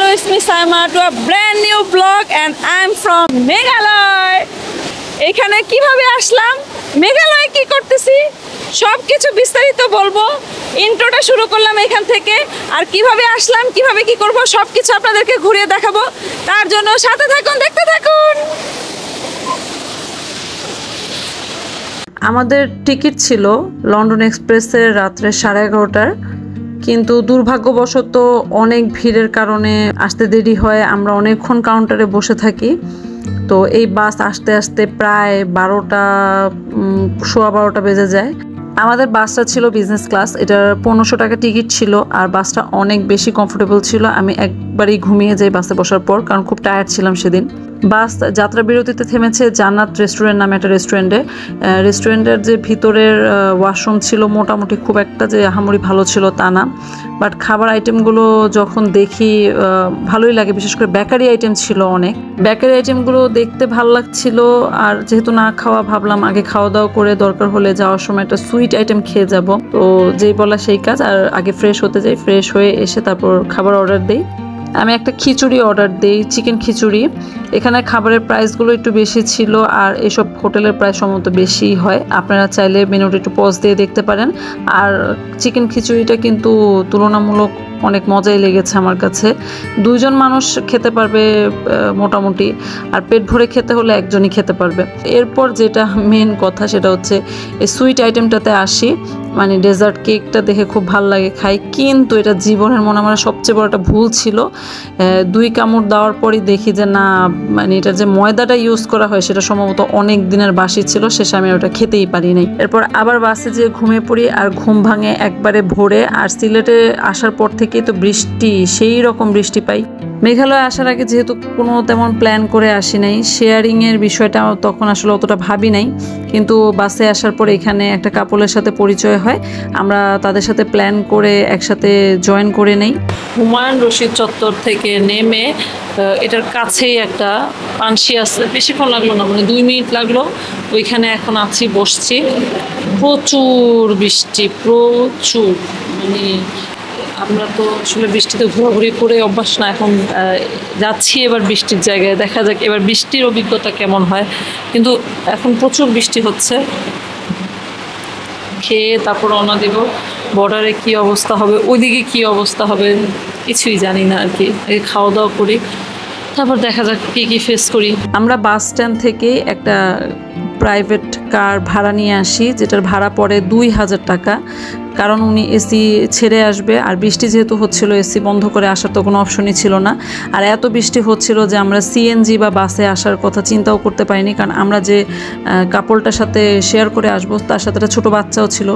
it's me Saima to a brand new vlog and I'm from Meghalaya. এখানে কিভাবে আসলাম, মেঘালয়ে কি করতেছি সবকিছু বিস্তারিত বলবো। ইন্ট্রোটা শুরু করলাম এখান থেকে, আর কিভাবে আসলাম, কিভাবে কি করব সবকিছু আপনাদেরকে ঘুরিয়ে দেখাবো। তার জন্য সাথে থাকুন, দেখতে থাকুন। আমাদের টিকিট ছিল লন্ডন এক্সপ্রেসের রাত্রে 11:30টার, কিন্তু দুর্ভাগ্যবশত অনেক ভিড়ের কারণে আসতে দেরি হয়। আমরা অনেকক্ষণ কাউন্টারে বসে থাকি, তো এই বাস আসতে আসতে প্রায় 12টা বেজে যায়। আমাদের বাসটা ছিল বিজনেস ক্লাস, এটার 1500 টাকা টিকিট ছিল, আর বাসটা অনেক বেশি কমফোর্টেবল ছিল। আমি একবারই ঘুমিয়ে যাই বাসে বসার পর, কারণ খুব টায়ার্ড ছিলাম সেদিন। বাস যাত্রা বিরতিতে থেমেছে জান্নাত রেস্টুরেন্ট নামে একটা রেস্টুরেন্টে। রেস্টুরেন্টের যে ভিতরের ওয়াশরুম ছিল মোটামুটি, খুব একটা যে আহামরি ভালো ছিল তা না, বাট খাবার আইটেমগুলো যখন দেখি ভালোই লাগে। বিশেষ করে বেকারি আইটেম ছিল অনেক, বেকারি আইটেমগুলো দেখতে ভালো লাগছিল। আর যেহেতু না খাওয়া, ভাবলাম আগে খাওয়া দাওয়া করে দরকার হলে যাওয়ার সময় একটা সুইট আইটেম খেয়ে যাব। তো যেই বলা সেই কাজ, আর আগে ফ্রেশ হতে যাই, ফ্রেশ হয়ে এসে তারপর খাবার অর্ডার দিই। আমি একটা খিচুড়ি অর্ডার দিই, চিকেন খিচুড়ি। এখানে খাবারের প্রাইসগুলো একটু বেশি ছিল, আর এসব হোটেলের প্রাইস সম্ভবত বেশি হয়। আপনারা চাইলে মেনুটা একটু পজ দিয়ে দেখতে পারেন। আর চিকেন খিচুড়িটা কিন্তু তুলনামূলক অনেক মজাই লেগেছে আমার কাছে। 2 জন মানুষ খেতে পারবে মোটামুটি, আর পেট ভরে খেতে হলে একজনই খেতে পারবে। এরপর যেটা মেন কথা সেটা হচ্ছে এই সুইট আইটেমটাতে আসি, মানে ডেজার্ট কেকটা দেখে খুব ভালো লাগে খাই, কিন্তু এটা জীবনের মনে আমার সবচেয়ে বড় একটা ভুল ছিল। 2 কামড় দেওয়ার পরই দেখি যে না, মানে এটা যে ময়দাটা ইউজ করা হয় সেটা সম্ভবত অনেক দিনের বাসি ছিল, শেষে আমি ওটা খেতেই পারি নাই। এরপর আবার বাসে যেয়ে ঘুমিয়ে পড়ি, আর ঘুম ভাঙে একবারে ভোরে। আর সিলেটে আসার পর থেকেই তো বৃষ্টি, সেই রকম বৃষ্টি পাই। মেঘালয় আসার আগে যেহেতু কোনো তেমন প্ল্যান করে আসি নাই, শেয়ারিংয়ের বিষয়টা তখন আসলে অতটা ভাবি নাই, কিন্তু বাসে আসার পর এখানে একটা কাপলের সাথে পরিচয় হয়। আমরা তাদের সাথে প্ল্যান করে একসাথে জয়েন করে নেই। হুমায়ুন রশিদ চত্বর থেকে নেমে এটার কাছেই একটা পানসি আছে, বেশিক্ষণ লাগলো না, মানে 2 মিনিট লাগলো। ওইখানে এখন আছি, বসছি। প্রচুর বৃষ্টি, প্রচুর, মানে আমরা তো আসলে বৃষ্টিতে ঘোরাঘুরি করে অভ্যাস না। এখন যাচ্ছি এবার বৃষ্টির জায়গায়, দেখা যাক এবার বৃষ্টির অভিজ্ঞতা কেমন হয়। কিন্তু এখন প্রচুর বৃষ্টি হচ্ছে। খেয়ে তারপর রওনা দেব। বর্ডারে কি অবস্থা হবে, ওইদিকে কি অবস্থা হবে কিছুই জানি না আর কি। খাওয়া দাওয়া করি, তারপর দেখা যাক কি কি ফেস করি। আমরা বাস স্ট্যান্ড থেকে একটা প্রাইভেট কার ভাড়া নিয়ে আসি, যেটার ভাড়া পড়ে 2000 টাকা। কারণ উনি এসি ছেড়ে আসবে, আর বৃষ্টি যেহেতু হচ্ছিল এসি বন্ধ করে আসার তো কোনো অপশনই ছিল না। আর এত বৃষ্টি হচ্ছিল যে আমরা সিএনজি বা বাসে আসার কথা চিন্তাও করতে পারিনি, কারণ আমরা যে কাপড়টার সাথে শেয়ার করে আসবো তার সাথে একটা ছোটো বাচ্চাও ছিল,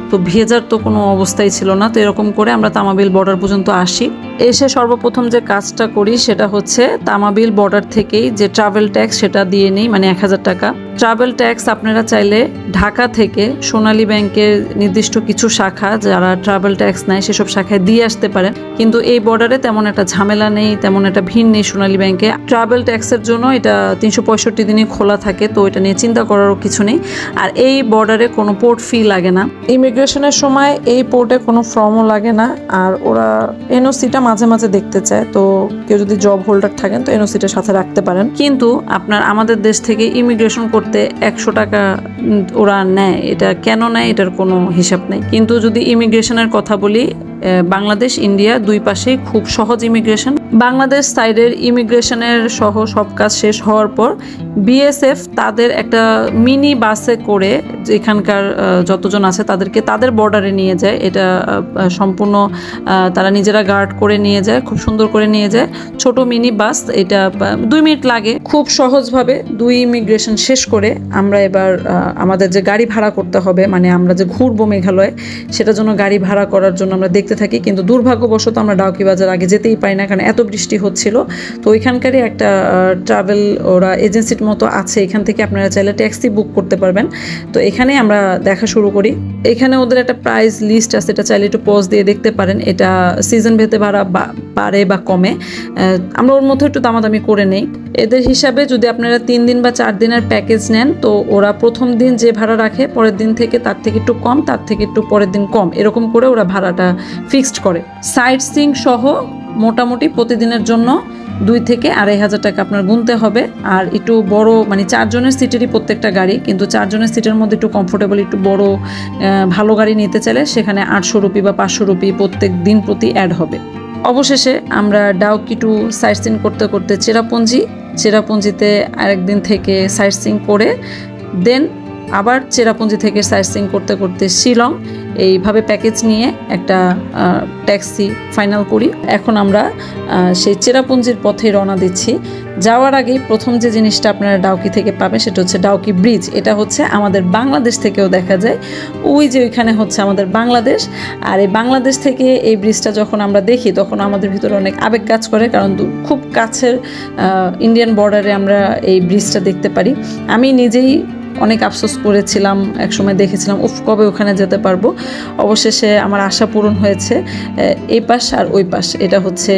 তো ভেজার তো কোনো অবস্থাই ছিল না। তো এরকম করে আমরা তামাবিল বর্ডার পর্যন্ত আসি। এসে সর্বপ্রথম যে কাজটা করি সেটা হচ্ছে তামাবিল বর্ডার থেকেই যে ট্রাভেল ট্যাক্স সেটা দিয়ে নিই, মানে 1000 টাকা। ট্রাভেল ট্যাক্স আপনারা চাইলে ঢাকা থেকে সোনালী ব্যাংকের নির্দিষ্ট কিছু শাখা যারা ট্রাভেল ট্যাক্স নেয় সেসব শাখায় দিয়ে আসতে পারেন, কিন্তু এই বর্ডারে তেমন একটা ঝামেলা নেই, তেমন একটা ভিড় নেই সোনালী ব্যাংকে। ট্রাভেল ট্যাক্সের জন্য এটা 365 দিনই খোলা থাকে, তো এটা নিয়ে চিন্তা করারও কিছু নেই। আর এই বর্ডারে কোনো পোর্ট ফি লাগে না। ইমিগ্রেশনের সময় এই পোর্টে কোনো ফর্মও লাগে না, আর ওরা এনওসিটা মাঝে মাঝে দেখতে চায়, তো কেউ যদি জব হোল্ডার থাকেন তো এনওসিটার সাথে রাখতে পারেন। কিন্তু আপনার আমাদের দেশ থেকে ইমিগ্রেশন করতে 100 টাকা ওরা নেয়। এটা কেন নেয় এটার কোনো হিসাব নেই। কিন্তু যদি ইমিগ্রেশনের কথা বলি, বাংলাদেশ ইন্ডিয়া 2 পাশেই খুব সহজ ইমিগ্রেশন। বাংলাদেশ সাইডের ইমিগ্রেশনের সহ সব কাজ শেষ হওয়ার পর বিএসএফ তাদের একটা মিনি বাসে করে এখানকার যতজন আছে তাদেরকে তাদের বর্ডারে নিয়ে যায়। এটা সম্পূর্ণ তারা নিজেরা গার্ড করে নিয়ে যায়, খুব সুন্দর করে নিয়ে যায়। ছোট মিনি বাস, এটা 2 মিনিট লাগে। খুব সহজভাবে 2 ইমিগ্রেশন শেষ করে আমরা এবার আমাদের যে গাড়ি ভাড়া করতে হবে, মানে আমরা যে ঘুরবো মেঘালয়, সেটার জন্য গাড়ি ভাড়া করার জন্য আমরা দেখতে থাকি। কিন্তু দুর্ভাগ্যবশত আমরা ডাউকি বাজার আগে যেতেই পারি না, কারণ এত বৃষ্টি হচ্ছিল। তো ওইখানকারই একটা ট্রাভেল ওরা এজেন্সির মতো আছে, এখান থেকে আপনারা চাইলে ট্যাক্সি বুক করতে পারবেন। তো এখানে আমরা দেখা শুরু করি। এখানে ওদের একটা প্রাইস লিস্ট আছে, এটা চাইলে একটু পজ দিয়ে দেখতে পারেন। এটা সিজন ভেদে ভাড়া বাড়ে বা কমে, আমরা ওর মধ্যে একটু দামাদামি করে নেই। এদের হিসাবে যদি আপনারা 3 দিন বা 4 দিনের প্যাকেজ নেন, তো ওরা প্রথম দিন যে ভাড়া রাখে পরের দিন থেকে তার থেকে একটু কম, তার থেকে একটু পরের দিন কম, এরকম করে ওরা ভাড়াটা ফিক্সড করে। সাইট সিইং সহ মোটামুটি প্রতিদিনের জন্য 2 থেকে 2,500 টাকা আপনার গুনতে হবে। আর একটু বড় মানে 4 জনের সিটেরই প্রত্যেকটা গাড়ি, কিন্তু 4 জনের সিটের মধ্যে একটু কমফোর্টেবল একটু বড় ভালো গাড়ি নিতে চাইলে সেখানে 800 রুপি বা 500 রুপি প্রত্যেক দিন প্রতি অ্যাড হবে। অবশেষে আমরা ডাউকি টু সাইট সিন করতে করতে চেরাপুঞ্জিতে আরেকদিন থেকে সাইট সিন করে দেন আবার চেরাপুঞ্জি থেকে সাইট সিন করতে করতে শিলং, এইভাবে প্যাকেজ নিয়ে একটা ট্যাক্সি ফাইনাল করি। এখন আমরা সেই চেরাপুঞ্জির পথে রওনা দিচ্ছি। যাওয়ার আগে প্রথম যে জিনিসটা আপনারা ডাউকি থেকে পাবেন সেটা হচ্ছে ডাউকি ব্রিজ। এটা হচ্ছে আমাদের বাংলাদেশ থেকেও দেখা যায়, ওই যে ওইখানে হচ্ছে আমাদের বাংলাদেশ। আর এই বাংলাদেশ থেকে এই ব্রিজটা যখন আমরা দেখি তখন আমাদের ভিতরে অনেক আবেগ কাজ করে, কারণ খুব কাছের ইন্ডিয়ান বর্ডারে আমরা এই ব্রিজটা দেখতে পারি। আমি নিজেই অনেক আফসোস করেছিলাম, একসময় দেখেছিলাম কবে ওখানে যেতে পারবো। অবশেষে আমার আশা পূরণ হয়েছে। এই পাশ আর ওই পাশ, এটা হচ্ছে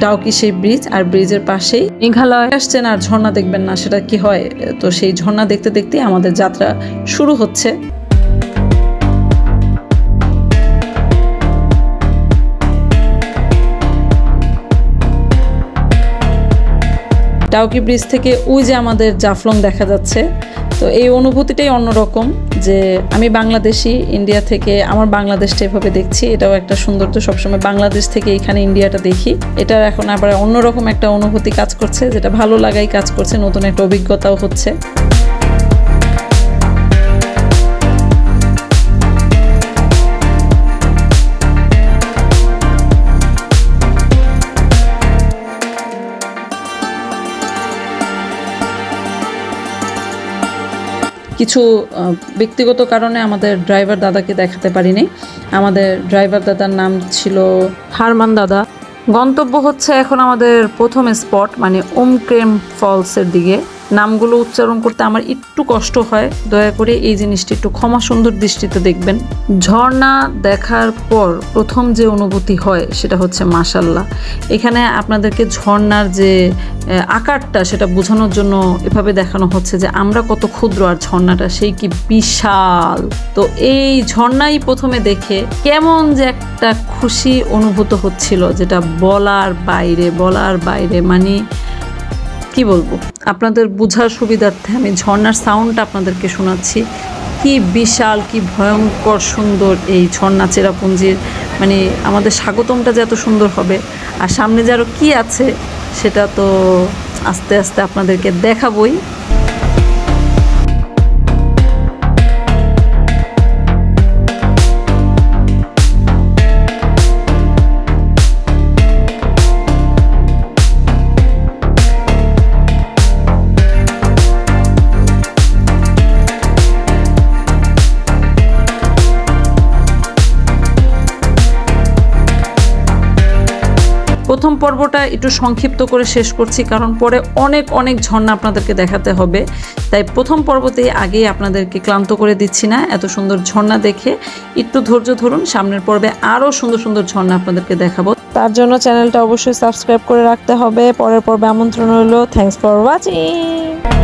ডাউকি সেই ব্রিজ, আর ব্রিজের পাশেই মেঘালয় আসছেন আর ঝর্ণা দেখবেন না সেটা কি হয়। তো সেই ঝর্ণা দেখতে দেখতে আমাদের যাত্রা শুরু হচ্ছে। ডাউকি ব্রিজ থেকে ওই যে আমাদের জাফলং দেখা যাচ্ছে। তো এই অনুভূতিটাই অন্যরকম, যে আমি বাংলাদেশি, ইন্ডিয়া থেকে আমার বাংলাদেশটা এভাবে দেখছি, এটাও একটা সৌন্দর্য। সবসময় বাংলাদেশ থেকে এখানে ইন্ডিয়াটা দেখি, এটার এখন আবার অন্যরকম একটা অনুভূতি কাজ করছে, যেটা ভালো লাগাই কাজ করছে, নতুন একটা অভিজ্ঞতাও হচ্ছে। কিছু ব্যক্তিগত কারণে আমাদের ড্রাইভার দাদাকে দেখাতে পারিনি। আমাদের ড্রাইভার দাদার নাম ছিল হারমান দাদা। গন্তব্য হচ্ছে এখন আমাদের প্রথম স্পট মানে উমক্রেম ফলসের দিকে। নামগুলো উচ্চারণ করতে আমার একটু কষ্ট হয়, দয়া করে এই জিনিসটি একটু ক্ষমা সুন্দর দৃষ্টিতে দেখবেন। ঝর্ণা দেখার পর প্রথম যে অনুভূতি হয় সেটা হচ্ছে মাশাল্লাহ। এখানে আপনাদেরকে ঝর্ণার যে আকারটা সেটা বোঝানোর জন্য এভাবে দেখানো হচ্ছে যে আমরা কত ক্ষুদ্র আর ঝর্ণাটা সেই কি বিশাল। তো এই ঝর্ণাই প্রথমে দেখে কেমন যে একটা খুশি অনুভূত হচ্ছিল, যেটা বলার বাইরে। মানে কি বলবো, আপনাদের বোঝার সুবিধার্থে আমি ঝর্ণার সাউন্ডটা আপনাদেরকে শোনাচ্ছি। কি বিশাল, কি ভয়ঙ্কর সুন্দর এই ঝর্ণা চেরাপুঞ্জির। মানে আমাদের স্বাগতমটা যে এত সুন্দর হবে, আর সামনে যে আরও কী আছে সেটা তো আস্তে আস্তে আপনাদেরকে দেখাবই। প্রথম পর্বটা একটু সংক্ষিপ্ত করে শেষ করছি, কারণ পরে অনেক ঝর্ণা আপনাদেরকে দেখাতে হবে। তাই প্রথম পর্বতেই আগেই আপনাদেরকে ক্লান্ত করে দিচ্ছি না। এত সুন্দর ঝর্ণা দেখে একটু ধৈর্য ধরুন, সামনের পর্বে আরও সুন্দর ঝর্ণা আপনাদেরকে দেখাবো। তার জন্য চ্যানেলটা অবশ্যই সাবস্ক্রাইব করে রাখতে হবে। পরের পর্বে আমন্ত্রণ রইল। Thanks for watching.